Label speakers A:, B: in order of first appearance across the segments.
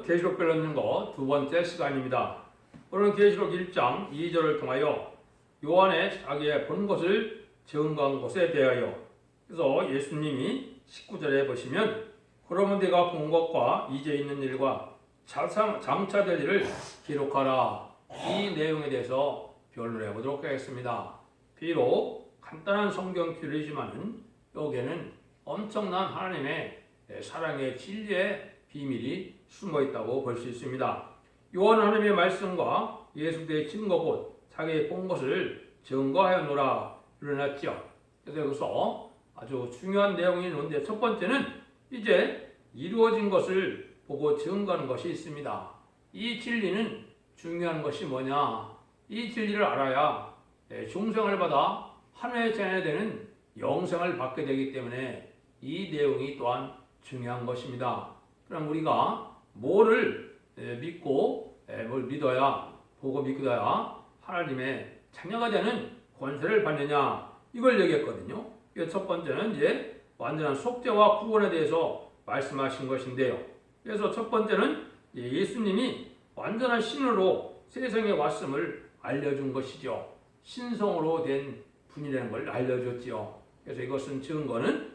A: 계시록 배우는 거 두 번째 시간입니다. 오늘은 계시록 1장 2절을 통하여 요한의 자기의 본 것을 증거한 것에 대하여, 그래서 예수님이 19절에 보시면 그러면 내가 본 것과 이제 있는 일과 장차될 일을 기록하라, 이 내용에 대해서 변론을 해보도록 하겠습니다. 비록 간단한 성경 규례이지만 여기에는 엄청난 하나님의 사랑의 진리의 비밀이 숨어 있다고 볼 수 있습니다. 요한 하나님의 말씀과 예수 그리스도의 증거 곧 자기의 본 것을 증거하였노라 일어났죠. 그래서 여기서 아주 중요한 내용이 있는데, 첫 번째는 이제 이루어진 것을 보고 증거하는 것이 있습니다. 이 진리는 중요한 것이 뭐냐? 이 진리를 알아야 중생을 받아 하늘에 자녀되는 영생을 받게 되기 때문에 이 내용이 또한 중요한 것입니다. 그럼 우리가 뭐를 믿고 뭘 믿어야, 보고 믿어야 하나님의 자녀가 되는 권세를 받느냐, 이걸 얘기했거든요. 첫 번째는 이제 완전한 속죄와 구원에 대해서 말씀하신 것인데요. 그래서 첫 번째는 예수님이 완전한 신으로 세상에 왔음을 알려준 것이죠. 신성으로 된 분이라는 걸 알려줬지요. 그래서 이것은 증거는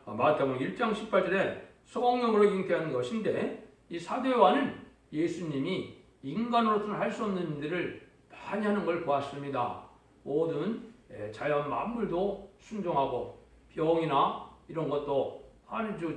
A: 마태복음 1장 18절에 성령으로 잉태한 것인데, 이 사도 요한은 예수님이 인간으로서는 할 수 없는 일들을 많이 하는 걸 보았습니다. 모든 자연 만물도 순종하고 병이나 이런 것도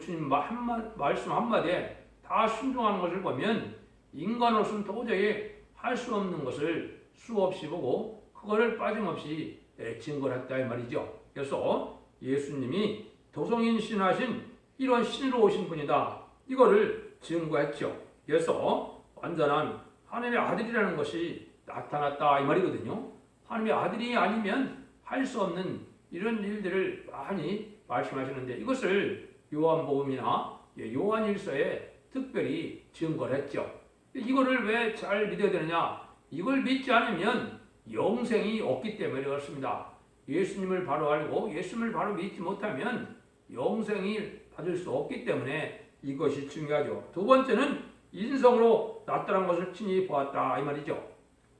A: 주님 말씀 한마디에 다 순종하는 것을 보면 인간으로서는 도저히 할 수 없는 것을 수없이 보고 그거를 빠짐없이 증거를 했다 이 말이죠. 그래서 예수님이 도성인 신하신 이런 신으로 오신 분이다, 이거를 증거했죠. 그래서 완전한 하나님의 아들이라는 것이 나타났다 이 말이거든요. 하나님의 아들이 아니면 할 수 없는 이런 일들을 많이 말씀하시는데, 이것을 요한복음이나 요한일서에 특별히 증거를 했죠. 이거를 왜 잘 믿어야 되느냐? 이걸 믿지 않으면 영생이 없기 때문에 그렇습니다. 예수님을 바로 알고 예수님을 바로 믿지 못하면 영생이 받을 수 없기 때문에 이것이 중요하죠. 두 번째는 인성으로 나타난 것을 친히 보았다 이 말이죠.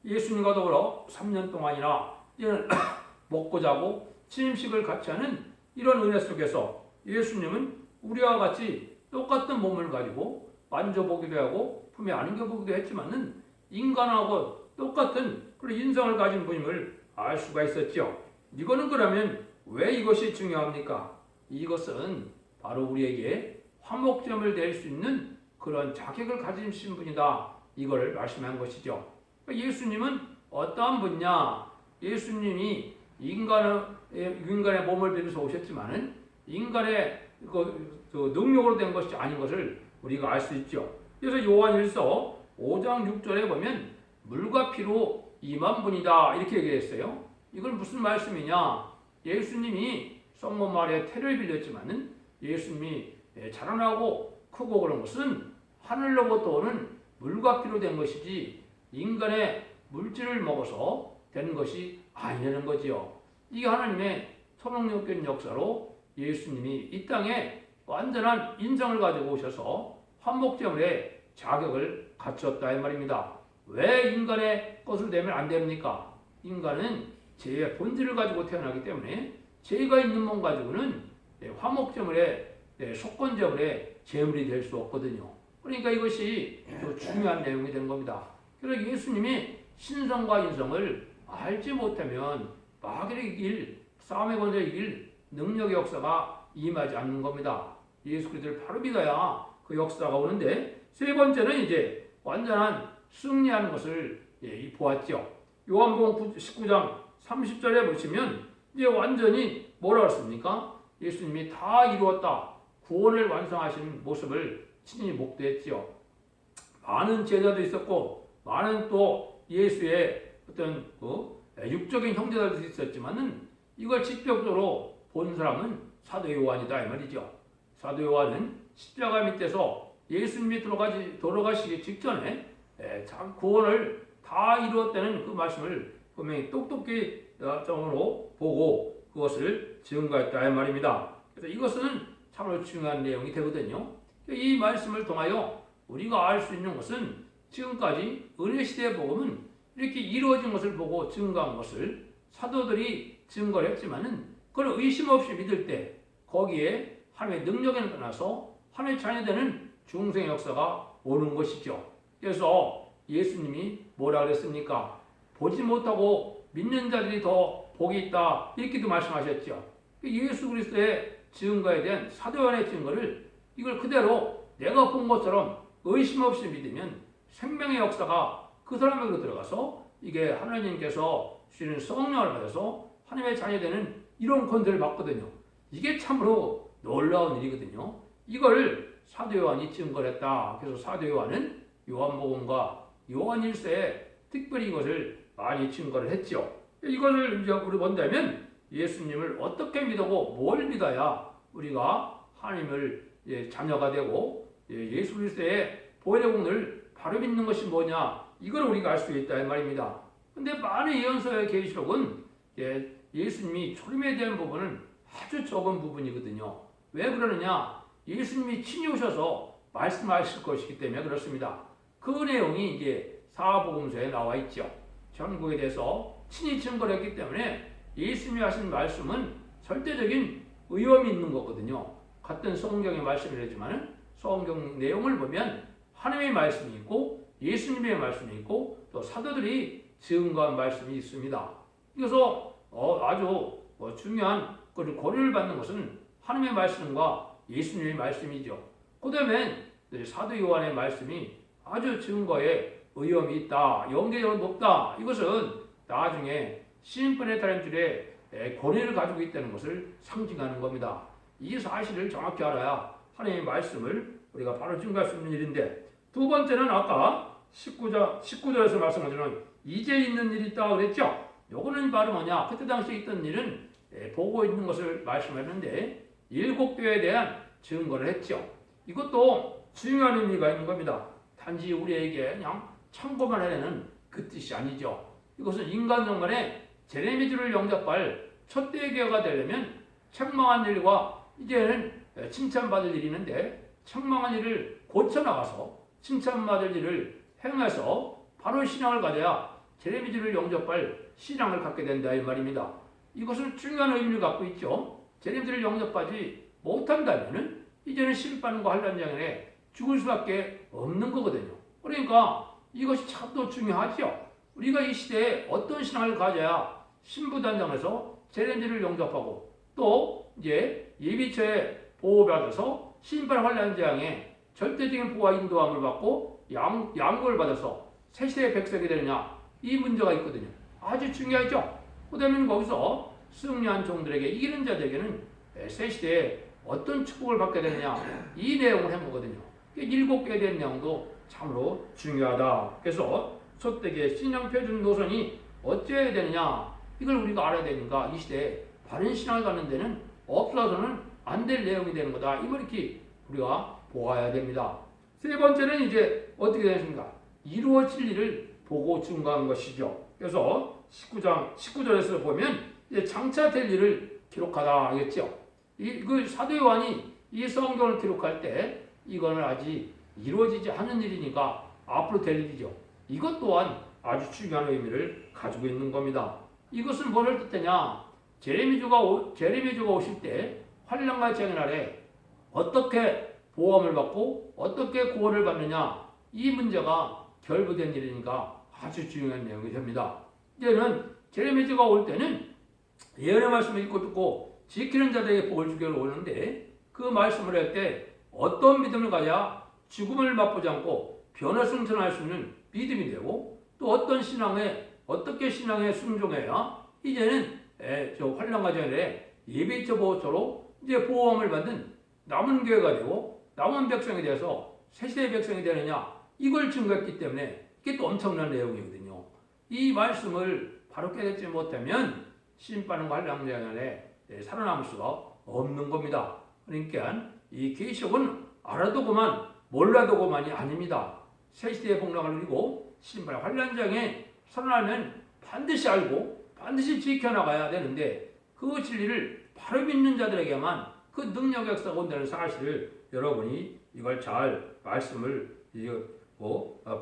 A: 예수님과 더불어 3년 동안이나 이런 먹고 자고 침식을 같이 하는 이런 은혜 속에서 예수님은 우리와 같이 똑같은 몸을 가지고 만져보기도 하고 품에 안겨보기도 했지만은 인간하고 똑같은 그런 인성을 가진 분임을 알 수가 있었죠. 이거는 그러면 왜 이것이 중요합니까? 이것은 바로 우리에게 화목점을 낼 수 있는 그런 자격을 가지신 분이다, 이거를 말씀한 것이죠. 예수님은 어떠한 분이냐? 예수님이 인간의 몸을 빌어서 오셨지만은 인간의 능력으로 된 것이 아닌 것을 우리가 알 수 있죠. 그래서 요한일서 5장 6절에 보면 물과 피로 임한 분이다 이렇게 얘기했어요. 이건 무슨 말씀이냐? 예수님이 성모 마리아의 태를 빌렸지만은 예수님이 자라나고 크고 그런 것은 하늘로부터 오는 물과 피로 된 것이지 인간의 물질을 먹어서 된 것이 아니라는 거지요. 이게 하나님의 초능력적인 역사로 예수님이 이 땅에 완전한 인성을 가지고 오셔서 화목제물의 자격을 갖췄다 이 말입니다. 왜 인간의 것을 내면 안 됩니까? 인간은 죄의 본질을 가지고 태어나기 때문에 죄가 있는 몸 가지고는 화목제물의 속건제물의 제물이 될 수 없거든요. 그러니까 이것이 또 중요한 내용이 되는 겁니다. 그래서 예수님이 신성과 인성을 알지 못하면 마귀를 이길, 싸움의 권세를 이길 능력의 역사가 임하지 않는 겁니다. 예수 그리스도를 바로 믿어야 그 역사가 오는데, 세 번째는 이제 완전한 승리하는 것을 보았죠. 요한복음 19장 30절에 보시면 이제 완전히 뭐라 그랬습니까? 예수님이 다 이루었다, 구원을 완성하신 모습을 친히 목도했지요. 많은 제자도 있었고 많은 또 예수의 어떤 육적인 형제들도 있었지만은 이걸 직접적으로 본 사람은 사도 요한이다 이 말이죠. 사도 요한은 십자가 밑에서 예수님이 돌아가시기 직전에 구원을 다 이루었다는 그 말씀을 분명히 똑똑히 점으로 보고 그것을 증거했다 이 말입니다. 그래서 이것은 참으로 중요한 내용이 되거든요. 이 말씀을 통하여 우리가 알 수 있는 것은 지금까지 은혜시대의 복음은 이렇게 이루어진 것을 보고 증거한 것을 사도들이 증거를 했지만은 그걸 의심 없이 믿을 때 거기에 하나님의 능력에는 떠나서 하나님의 자녀되는 중생의 역사가 오는 것이죠. 그래서 예수님이 뭐라 그랬습니까? 보지 못하고 믿는 자들이 더 복이 있다 이렇게도 말씀하셨죠. 예수 그리스도의 증거에 대한 사도 요한의 증거를 이걸 그대로 내가 본 것처럼 의심 없이 믿으면 생명의 역사가 그 사람에게로 들어가서 이게 하나님께서 주시는 성령을 받아서 하나님의 자녀되는 이런 권세를 받거든요. 이게 참으로 놀라운 일이거든요. 이걸 사도 요한이 증거를 했다. 그래서 사도 요한은 요한복음과 요한일서에 특별히 이것을 많이 증거를 했죠. 이것을 이제 우리 본다면 예수님을 어떻게 믿고 뭘 믿어야 우리가 하나님을 자녀가 되고 예수 그리스도의 보혈의 공을 바로 믿는 것이 뭐냐 이걸 우리가 알 수 있다 이 말입니다. 근데 많은 예언서의 계시록은 예수님이 초림에 대한 부분은 아주 적은 부분이거든요. 왜 그러느냐? 예수님이 친히 오셔서 말씀하실 것이기 때문에 그렇습니다. 그 내용이 이제 사복음서에 나와 있죠. 천국에 대해서 친히 증거를 했기 때문에 예수님이 하신 말씀은 절대적인 의험이 있는 거거든요. 같은 성경의 말씀을 하지만 성경 내용을 보면 하나님의 말씀이 있고 예수님의 말씀이 있고 또 사도들이 증거한 말씀이 있습니다. 그래서 아주 중요한 권위를 받는 것은 하나님의 말씀과 예수님의 말씀이죠. 그 다음에 사도 요한의 말씀이 아주 증거에 의험이 있다, 연계력이 높다. 이것은 나중에 신분에 따른 줄에 권위를 가지고 있다는 것을 상징하는 겁니다. 이 사실을 정확히 알아야 하나님의 말씀을 우리가 바로 증거할 수 있는 일인데, 두 번째는 아까 19절에서 말씀하시는 이제 있는 일이 있다고 그랬죠. 요거는 바로 뭐냐? 그때 당시에 있던 일은 보고 있는 것을 말씀했는데 7교회에 대한 증거를 했죠. 이것도 중요한 의미가 있는 겁니다. 단지 우리에게 그냥 참고만 하려는 그 뜻이 아니죠. 이것은 인간 정간에 제레미주를 영접할 첫 대교회가 되려면 책망한 일과 이제는 칭찬받을 일이 있는데 책망한 일을 고쳐나가서 칭찬받을 일을 행해서 바로 신앙을 가져야 제레미주를 영접할 신앙을 갖게 된다 이 말입니다. 이것은 중요한 의미를 갖고 있죠. 제레미주를 영접하지 못한다면 이제는 심판과 환란장에 죽을 수밖에 없는 거거든요. 그러니까 이것이 참도 중요하죠. 우리가 이 시대에 어떤 신앙을 가져야 신부단장에서 제레미주를 영접하고 또 이제 예비처에 보호받아서 심판 환란장에 절대적인 보호와 인도함을 받고 양보를 받아서 새 시대의 백성이 되느냐 이 문제가 있거든요. 아주 중요하죠. 그 다음에 거기서 승리한 종들에게 이기는 자들에게는 새 시대에 어떤 축복을 받게 되느냐 이 내용을 한 거거든요. 7개에 대한 내용도 참으로 중요하다. 그래서 소택의 신앙 표준 노선이 어찌해야 되느냐 이걸 우리가 알아야 되니까 이 시대에 바른 신앙을 갖는 데는 없어서는 안 될 내용이 되는 거다. 이걸 이렇게 우리가 보아야 됩니다. 세 번째는 이제 어떻게 되겠습니까? 이루어질 일을 보고 증거한 것이죠. 그래서 19절에서 보면 이제 장차 될 일을 기록하다 하겠죠. 그 사도 요한이 이 성경을 기록할 때 이거는 아직 이루어지지 않은 일이니까 앞으로 될 일이죠. 이것 또한 아주 중요한 의미를 가지고 있는 겁니다. 이것은 뭐를 뜻하냐? 제레미주가 오실 때 환난과 재앙의 날에 어떻게 보험을 받고 어떻게 구원을 받느냐 이 문제가 결부된 일이니까 아주 중요한 내용이 됩니다. 이제는 제레미야가 올 때는 예언의 말씀을 읽고 듣고 지키는 자들에게 복을 주기로 오는데 그 말씀을 할 때 어떤 믿음을 가져야 죽음을 맛보지 않고 변화 승천할 수 있는 믿음이 되고 또 어떻게 신앙에 순종해야 이제는 저 환난과 재앙에 예비처 보호처로 이제 보호함을 받는 남은 교회가 되고 남은 백성이 돼서 새시대의 백성이 되느냐 이걸 증거했기 때문에 이게 또 엄청난 내용이거든요. 이 말씀을 바로 깨닫지 못하면 심판과 환난장에 살아남을 수가 없는 겁니다. 그러니까 이 계시록은 알아두고만 몰라두고만이 아닙니다. 새시대의 복락을 누리고 심판과 환난장에 살아나면 반드시 알고 반드시 지켜나가야 되는데 그 진리를 바로 믿는 자들에게만 그 능력의 역사가 온다는 사실을 여러분이 이걸 잘 말씀을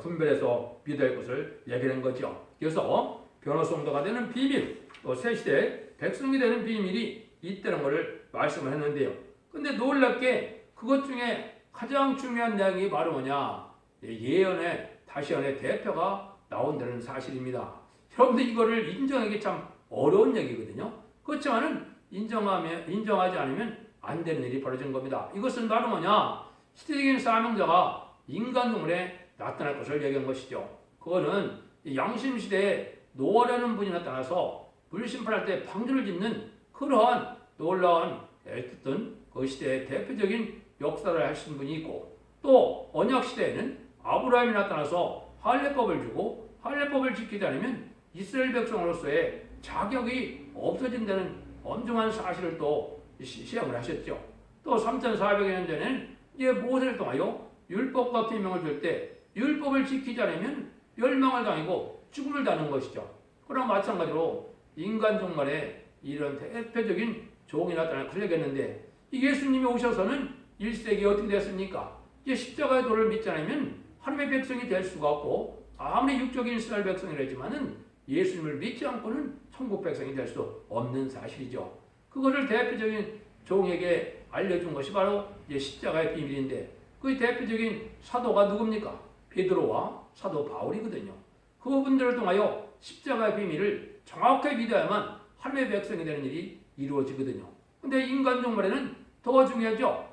A: 분별해서 믿어야 할 것을 얘기하는 거죠. 그래서 변호성도가 되는 비밀, 또 새시대 백성이 되는 비밀이 있다는 것을 말씀을 했는데요. 근데 놀랍게 그것 중에 가장 중요한 내용이 바로 뭐냐? 예언의 다시언의 대표가 나온다는 사실입니다. 여러분들 이거를 인정하기 참 어려운 얘기거든요. 그렇지만은 인정하지 않으면 안 되는 일이 벌어진 겁니다. 이것은 바로 뭐냐? 시대적인 사명자가 인간 동물에 나타날 것을 얘기한 것이죠. 그거는 양심 시대에 노아라는 분이 나타나서 불심판할 때 방주를 짓는 그러한 놀라운 어떤 그 시대의 대표적인 역사를 하신 분이 있고, 또 언약 시대에는 아브라함이 나타나서 할례법을 주고 할례법을 지키지 않으면 이스라엘 백성으로서의 자격이 없어진다는 엄중한 사실을 또 시험을 하셨죠. 또 3,400년 전에는 이제 모세를 통하여 율법과 계명을 줄 때 율법을 지키지 않으면 멸망을 당하고 죽음을 당하는 것이죠. 그랑 마찬가지로 인간 종말에 이런 대표적인 종이 나타날 것을 얘기했는데, 이 예수님이 오셔서는 1세기에 어떻게 됐습니까? 이제 십자가의 도를 믿지 않으면 하나님의 백성이 될 수가 없고, 아무리 육적인 이스라엘 백성이라지만은 예수님을 믿지 않고는 천국 백성이 될 수 없는 사실이죠. 그거를 대표적인 종에게 알려준 것이 바로 이제 십자가의 비밀인데, 그 대표적인 사도가 누굽니까? 베드로와 사도 바울이거든요. 그분들을 통하여 십자가의 비밀을 정확하게 믿어야만 하나님의 백성이 되는 일이 이루어지거든요. 근데 인간 종말에는 더 중요하죠.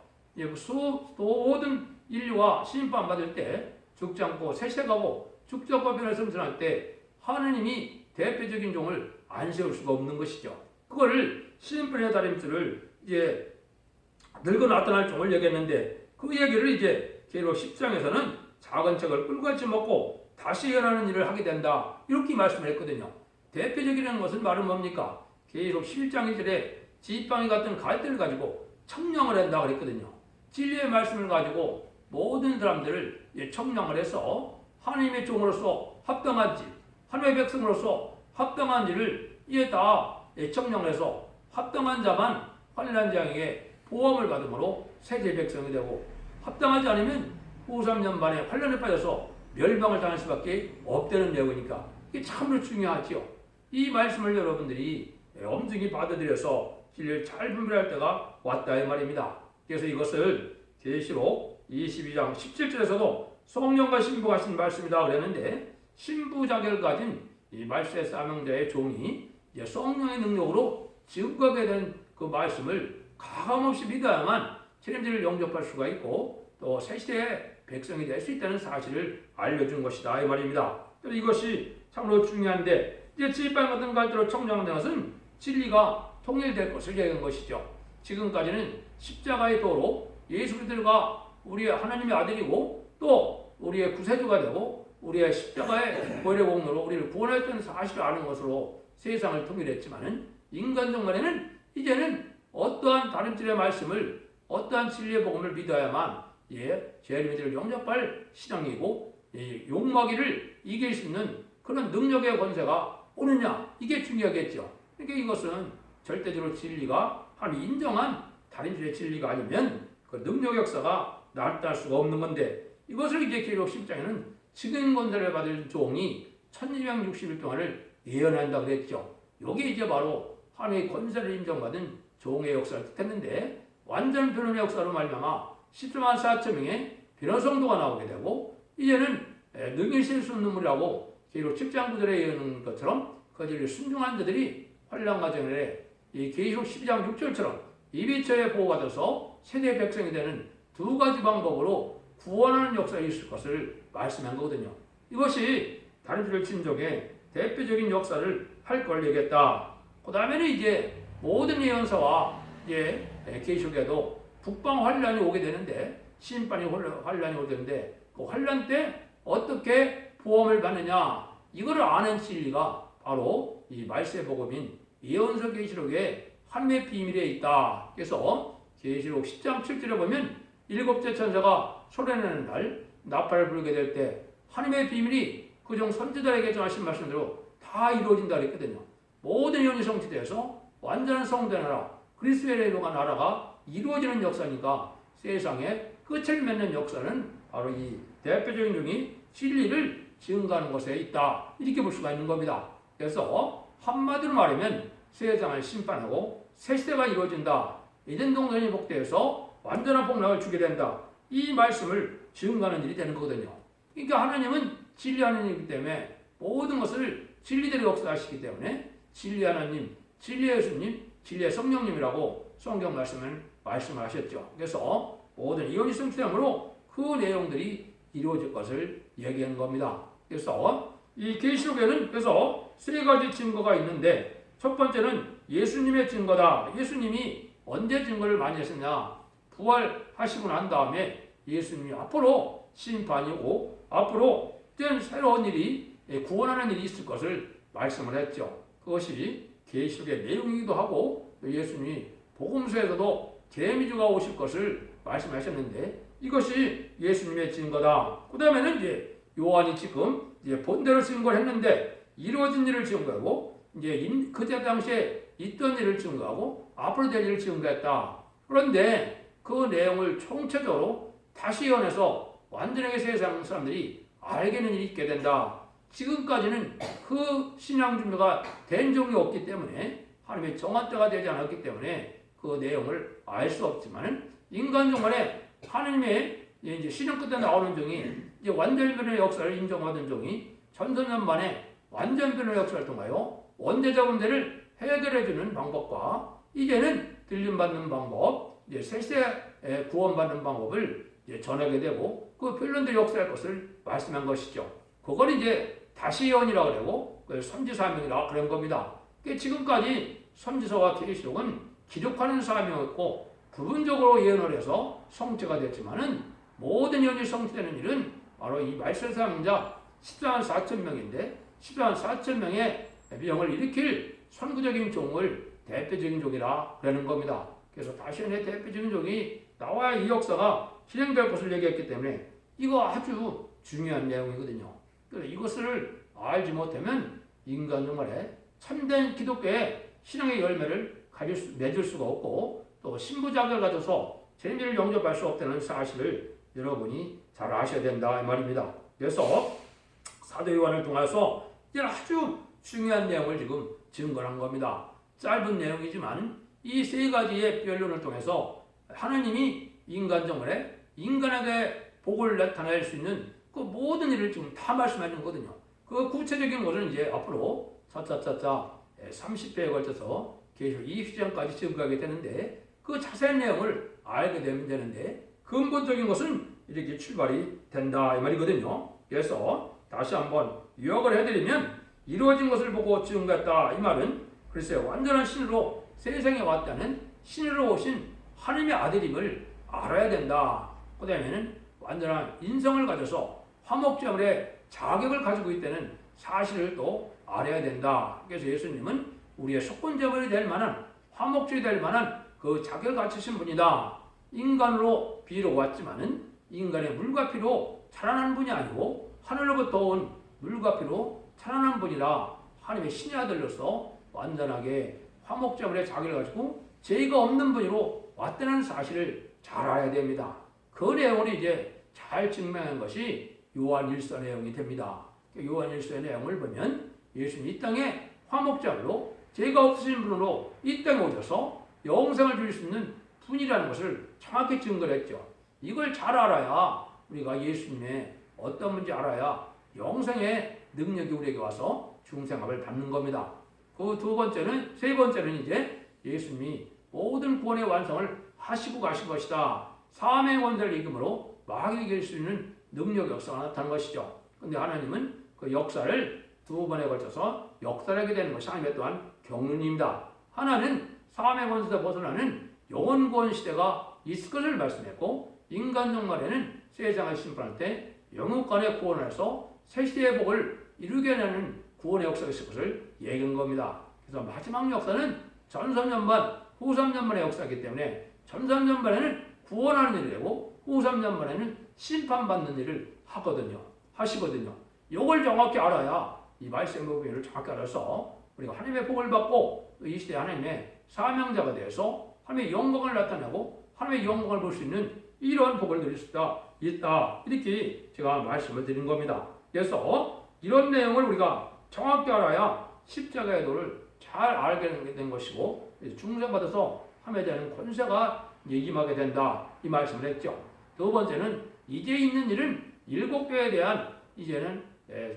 A: 모든 인류가 심판받을 때 죽지 않고 세세가고 죽자고 변을 성전할 때 하느님이 대표적인 종을 안 세울 수가 없는 것이죠. 그거를 심판의 다림줄을 이제 늙어 나타날 종을 얘기했는데, 그 얘기를 이제 계시록 10장에서는 작은 책을 꿀같이 먹고 다시 일어나는 일을 하게 된다, 이렇게 말씀을 했거든요. 대표적이라는 것은 말은 뭡니까? 계시록 11장 1절에 지팡이 같은 갈대를 가지고 청량을 한다 그랬거든요. 진리의 말씀을 가지고 모든 사람들을 청량을 해서 하나님의 종으로서 합당한 질, 하나님의 백성으로서 합당한 일을 이에 다 청량을 해서 합당한 자만 환난장에게 보험을 받음으로 세계 백성이 되고, 합당하지 않으면 후 3년 만에 환난에 빠져서 멸망을 당할 수밖에 없다는 내용이니까 이게 참으로 중요하죠. 이 말씀을 여러분들이 엄중히 받아들여서 진리를 잘 분별할 때가 왔다 이 말입니다. 그래서 이것을 계시록 22장 17절에서도 성령과 신부가 하신 말씀이다 그랬는데, 신부 자격을 가진 이 말세 사명자의 종이 이제 성령의 능력으로 증거하게 된 그 말씀을 가감없이 믿어야만 책임질을 영접할 수가 있고, 또 새시대의 백성이 될 수 있다는 사실을 알려준 것이다 이 말입니다. 그래서 이것이 참으로 중요한데, 이제 지팡이 같은 갈대로 청량된 것은 진리가 통일될 것을 얘기한 것이죠. 지금까지는 십자가의 도로 예수 그리스도가 우리의 하나님의 아들이고 또 우리의 구세주가 되고 우리의 십자가의 보혈의 공로로 우리를 구원했던 사실을 아는 것으로 세상을 통일했지만은, 인간 종말에는 이제는 어떠한 다림질의 말씀을, 어떠한 진리의 복음을 믿어야만 죄의 문제를 영접할 신앙이고 욕마귀를 이길 수 있는 그런 능력의 권세가 오느냐, 이게 중요하겠죠. 그러니까 이것은 절대적으로 진리가 하나님 인정한 다림질의 진리가 아니면 그 능력 역사가 나타날 수가 없는 건데, 이것을 이제 계시록 10장에는 지금 권세를 받을 종이 1260일 동안을 예언한다 그랬죠. 이게 이제 바로 하나님의 권세를 인정받은 종의 역사를 뜻했는데, 완전 변론의 역사로 말미암아 14만 4천 명의 변호 성도가 나오게 되고, 이제는 능히 셀수 없는 눈물이라고 계시록 7장 9절에 예언한 것처럼 그들이 순종한 자들이 환난 과정에 이 계시록 12장 6절처럼 이비처에 보호받아서 세대 백성이 되는 두 가지 방법으로 구원하는 역사가 있을 것을 말씀한 거거든요. 이것이 다림질 친족의 대표적인 역사를 할 걸 얘기했다. 그 다음에는 이제 모든 예언서와 이제 계시록에도 북방 환란이 오게 되는데, 심판이 환란이 오는데 그 환란 때 어떻게 보험을 받느냐, 이거를 아는 진리가 바로 이 말세 복음인 예언서 계시록의 하나님의 비밀에 있다. 그래서 계시록 10장 7절에 보면 일곱째 천사가 소리내는 날 나팔을 불게 될 때 하나님의 비밀이 그종 선지자에게 전하신 말씀대로 다 이루어진다 그랬거든요. 모든 예언이 성취돼서 완전한 성도의 나라, 그리스도의 이루어간 나라가 이루어지는 역사니까 세상에 끝을 맺는 역사는 바로 이 대표적인 중이 진리를 증거하는 것에 있다. 이렇게 볼 수가 있는 겁니다. 그래서 한마디로 말하면 세상을 심판하고 새 시대가 이루어진다. 에덴 동산이 복되어서 완전한 복락을 주게 된다. 이 말씀을 증거하는 일이 되는 거거든요. 그러니까 하나님은 진리 하나님이기 때문에 모든 것을 진리대로 역사하시기 때문에 진리 하나님, 진리의 예수님, 진리의 성령님이라고 성경 말씀을 말씀하셨죠. 그래서 모든 이혼이 성취됨으로 그 내용들이 이루어질 것을 얘기한 겁니다. 그래서 이 계시록에는 그래서 세 가지 증거가 있는데 첫 번째는 예수님의 증거다. 예수님이 언제 증거를 많이 했느냐? 부활하시고 난 다음에 예수님이 앞으로 심판이 오고 앞으로 새로운 일이 구원하는 일이 있을 것을 말씀을 했죠. 그것이 계시록의 내용이기도 하고 예수님이 복음서에서도 재미주가 오실 것을 말씀하셨는데 이것이 예수님의 증거다. 그 다음에는 이제 요한이 지금 이제 본대로 증거를 했는데 이루어진 일을 증거하고 이제 그때 당시에 있던 일을 증거하고 앞으로 될 일을 증거했다. 그런데 그 내용을 총체적으로 다시 연해서 완전하게 세상 사람들이 알게 되는 일이 있게 된다. 지금까지는 그 신앙 준비가 된 적이 없기 때문에 하나님의 정한 때가 되지 않았기 때문에 그 내용을 알 수 없지만 인간 종말에 하나님의 이제 신형 끝에 나오는 종이 이제 완전변의 역사를 인정하던 종이 천선년 만에 완전변의 역사를 통하여 원대적 문제를 해결해주는 방법과 이제는 들림받는 방법, 이제 세세 구원받는 방법을 이제 전하게 되고 그 필론들이 역사할 것을 말씀한 것이죠. 그걸 이제 다시 예언이라고 그러고 선지사명이라 그런 겁니다. 지금까지 선지서와 계시록은 기록하는 사명이었고 부분적으로 예언을 해서 성취가 됐지만은 모든 예언이 성취되는 일은 바로 이 말세사명자 14만 4천 명인데 14만 4천 명의 병을 일으킬 선구적인 종을 대표적인 종이라 그러는 겁니다. 그래서 다시의 대표적인 종이 나와야 이 역사가 실행될 것을 얘기했기 때문에 이거 아주 중요한 내용이거든요. 그래서 이것을 알지 못하면 인간 정말에 참된 기독교의 신앙의 열매를 맺을 수가 없고 또 신부자격을 가져서 재미를 영접할 수 없다는 사실을 여러분이 잘 아셔야 된다 이 말입니다. 그래서 사도 요한을 통해서 이런 아주 중요한 내용을 지금 증거한 겁니다. 짧은 내용이지만 이 세 가지의 변론을 통해서 하나님이 인간 정말에 인간에게 복을 나타낼 수 있는 그 모든 일을 지금 다 말씀하는 거거든요. 그 구체적인 것은 이제 앞으로 차차차차 30회에 걸쳐서 계속 이 시장까지 증거하게 되는데 그 자세한 내용을 알게 되면 되는데 근본적인 것은 이렇게 출발이 된다 이 말이거든요. 그래서 다시 한번 요약을 해드리면 이루어진 것을 보고 증거했다 이 말은 글쎄요 완전한 신으로 세상에 왔다는 신으로 오신 하나님의 아들임을 알아야 된다. 그 다음에는 완전한 인성을 가져서 화목제물의 자격을 가지고 있다는 사실을 또 알아야 된다. 그래서 예수님은 우리의 속건제물이 될 만한 화목제물이 될 만한 그 자격을 갖추신 분이다. 인간으로 비록 왔지만은 인간의 물과 피로 자라난 분이 아니고 하늘로부터 온 물과 피로 자라난 분이라 하나님의 신의 아들로서 완전하게 화목제물의 자격을 가지고 죄가 없는 분으로 왔다는 사실을 잘 알아야 됩니다. 그 내용을 이제 잘 증명한 것이 요한 1서 내용이 됩니다. 요한 1서의 내용을 보면 예수님이 이 땅에 화목제물로 죄가 없으신 분으로 이 땅에 오셔서 영생을 줄 수 있는 분이라는 것을 정확히 증거를 했죠. 이걸 잘 알아야 우리가 예수님의 어떤 분인지 알아야 영생의 능력이 우리에게 와서 중생합을 받는 겁니다. 그 세 번째는 이제 예수님이 모든 구원의 완성을 하시고 가신 것이다. 사명의 원자를 이금으로 마귀를 이길 수 있는 능력 역사가 나타난 것이죠. 그런데 하나님은 그 역사를 두 번에 걸쳐서 역사하게 되는 것이 하나님의 또한 경륜입니다. 하나는 사명의 원수에서 벗어나는 영원 구원 시대가 있을 것을 말씀했고 인간 종말에는 세상을 심판할 때 영육간의 구원을 해서 새 시대의 복을 이루게 되는 구원의 역사가 있을 것을 얘기한 겁니다. 그래서 마지막 역사는 전삼년반, 후삼년반의 역사이기 때문에 전삼년반에는 구원하는 일이 되고 후삼년반에는 심판받는 일을 하시거든요. 이걸 정확히 알아야 이 말씀의 부분을 정확히 알아서 우리가 하나님의 복을 받고 이 시대에 하나님의 사명자가 되어서 하나님의 영광을 나타내고 하나님의 영광을 볼 수 있는 이러한 복을 누릴 수 있다. 있다. 이렇게 제가 말씀을 드린 겁니다. 그래서 이런 내용을 우리가 정확히 알아야 십자가의 도를 잘 알게 된 것이고 중생받아서 함에 대한 권세가 임하게 된다. 이 말씀을 했죠. 두 번째는 이제 있는 일은 7교회에 대한 이제는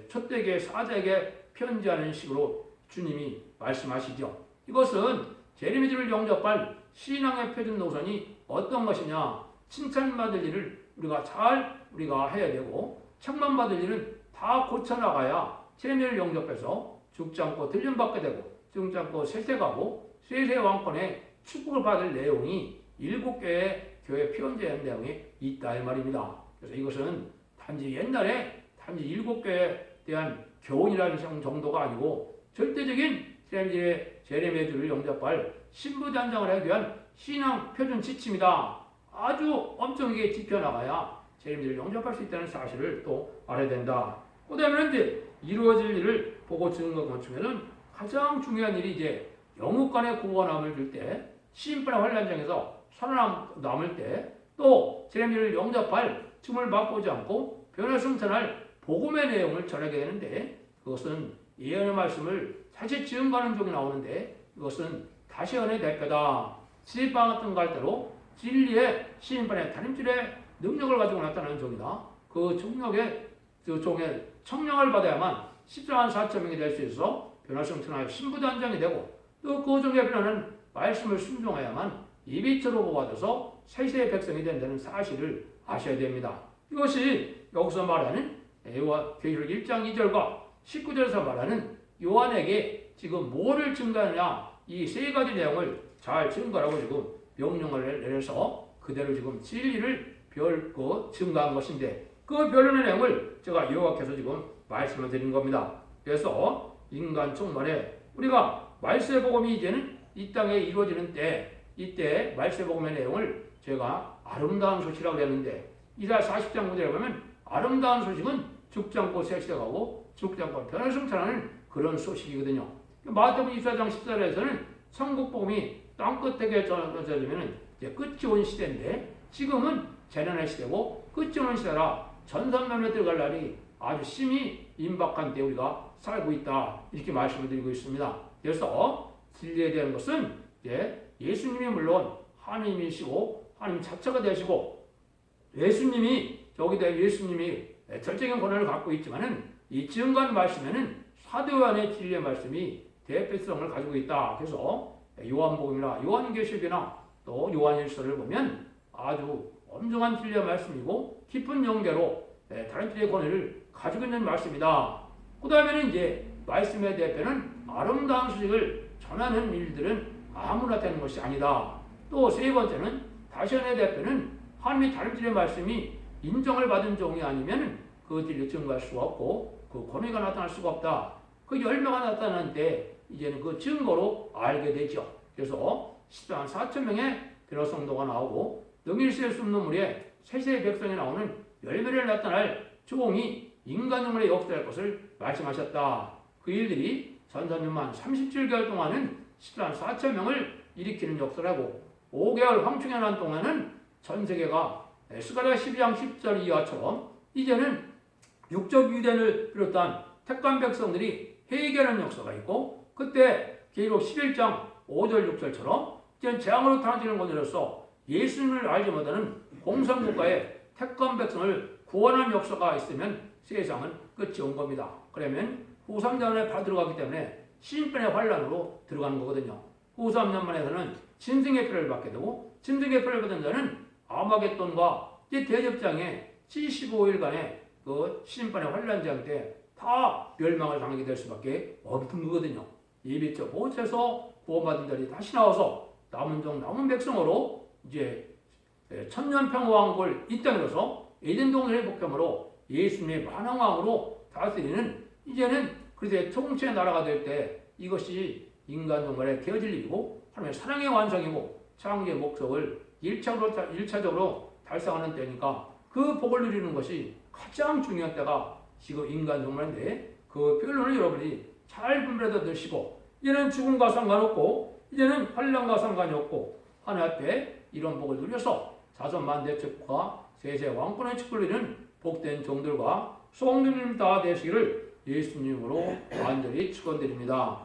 A: 첫대계, 사대계 편지하는 식으로 주님이 말씀하시죠. 이것은 제레미야를 영접할 신앙의 표준 노선이 어떤 것이냐? 칭찬받을 일을 우리가 해야 되고 책망받을 일은 다 고쳐나가야 제레미야를 영접해서 죽지 않고 들림받게 되고 죽지 않고 세세가고 세세 왕권의 축복을 받을 내용이 7개의 교회 편지의 내용이 있다 이 말입니다. 그래서 이것은 단지 옛날에 단지 7개에 대한 교훈이라는 정도가 아니고 절대적인 제레미야를 영접할 신부단장을 하기 위한 신앙 표준 지침이다. 아주 엄청나게 지켜나가야 제레미야를 영접할 수 있다는 사실을 또 알아야 된다. 그 다음에 이제 이루어질 일을 보고 증거하는 중에는 가장 중요한 일이 이제 영육간의 구원함을 줄 때, 시인판의 환란장에서 살아남을 때, 또 제레미야를 영접할 춤을 맛보지 않고 변화 승천할 복음의 내용을 전하게 되는데, 그것은 예언의 말씀을 다시 지음가는 쪽이 나오는데, 이것은 다시언의 대표다. 시방 같은 갈대로 진리의 시인판의 다림질의 능력을 가지고 나타나는 종이다. 그 종의 청량을 받아야만 14만 4천 명이 될 수 있어 변화승천하여 신부단장이 되고, 또 그 종에 필요한 말씀을 순종해야만 이비처로 보아져서 세세의 백성이 된다는 사실을 아셔야 됩니다. 이것이 여기서 말하는 계시록 1장 2절과 19절에서 말하는 요한에게 지금 뭐를 증거하느냐, 이 세 가지 내용을 잘 증거하라고 지금 명령을 내려서 그대로 지금 진리를 증거한 것인데, 그 변론의 내용을 제가 요약해서 지금 말씀을 드린 겁니다. 그래서 인간 총만에 우리가 말세의 복음이 이제는 이 땅에 이루어지는 때, 이때 말세의 복음의 내용을 제가 아름다운 소식이라고 그랬는데, 이사야 40장 9절에 보면 아름다운 소식은 죽지 않고 세세가고 죽지 않고 변화승천하는 그런 소식이거든요. 마태복음 24장 14절에서는 천국 복음이 땅끝에게 전해지면 이제 끝이 온 시대인데, 지금은 재난의 시대고 끝이 오는 시대라 전선면에 들어갈 날이 아주 심히 임박한 때 우리가 살고 있다. 이렇게 말씀을 드리고 있습니다. 그래서 진리에 대한 것은 예수님이 물론 하나님이시고 하나님 자체가 되시고, 예수님이 절대적인 권한을 갖고 있지만은 이 증거한 말씀에는 사도 요한의 진리의 말씀이 대표성을 가지고 있다. 그래서 요한복음이나 요한계시록이나 또 요한일서를 보면 아주 엄중한 진리의 말씀이고 깊은 연계로 다른 진리의 권위를 가지고 있는 말씀이다. 그 다음에는 이제 말씀의 대표는 아름다운 소식을 전하는 일들은 아무나 되는 것이 아니다. 또 세 번째는 다시언의 대표는 하나님의 다른 진리의 말씀이 인정을 받은 종이 아니면 그 진리를 증거할 수가 없고 그 권위가 나타날 수가 없다. 그 열매가 나타나는 때 이제는 그 증거로 알게 되죠. 그래서 14만 4천 명의 변호성도가 나오고 능일시될 수 없는 무리에 세세의 백성이 나오는 열매를 나타날 종이 인간용으로 역사할 것을 말씀하셨다. 그 일들이 전선유만 37개월 동안은 14만 4천 명을 일으키는 역사를 하고 5개월 황충의 난 동안은 전 세계가 스가랴 12장 10절 이하처럼 이제는 육적 유대인을 비롯한 택한 백성들이 회개하는 역사가 있고, 그때 계시록 11장 5절 6절처럼 이제 재앙으로 타락되는 것으로서 예수님을 알지 못하는 공산국가의 택한 백성을 구원하는 역사가 있으면 세상은 끝이 온 겁니다. 그러면 후3년에 바로 들어가기 때문에 신편의 환란으로 들어가는 거거든요. 후3년만에서는 짐승의 표를 받게 되고, 짐승의 표를 받은 자는 아마겟돈과 대접장에 75일간의 그 심판의 환란장 때 다 멸망을 당하게 될 수밖에 없는 거거든요. 예비적 못해서 구원받은 자들이 다시 나와서 남은 종 남은 백성으로 이제 천년평화왕국을 이 땅에서 에덴동산의 복함으로 예수님의 만왕왕으로 다스리는, 이제는 그리스도의 통치의 나라가 될 때 이것이 인간 종말의 되어질 일이고 하나님의 사랑의 완성이고 창조의 목적을 1차적으로 달성하는 때니까 그 복을 누리는 것이 가장 중요한 때가 지금 인간 종말인데, 그 변론을 여러분이 잘 분별해서 드시고, 이제는 죽음과 상관없고 이제는 환란과 상관이 없고 하나님 앞에 이런 복을 누려서 자손만대축과 세세 왕권의 축복을 누리는 복된 종들과 소망들님 다 되시기를 예수님으로 간절히 축원드립니다.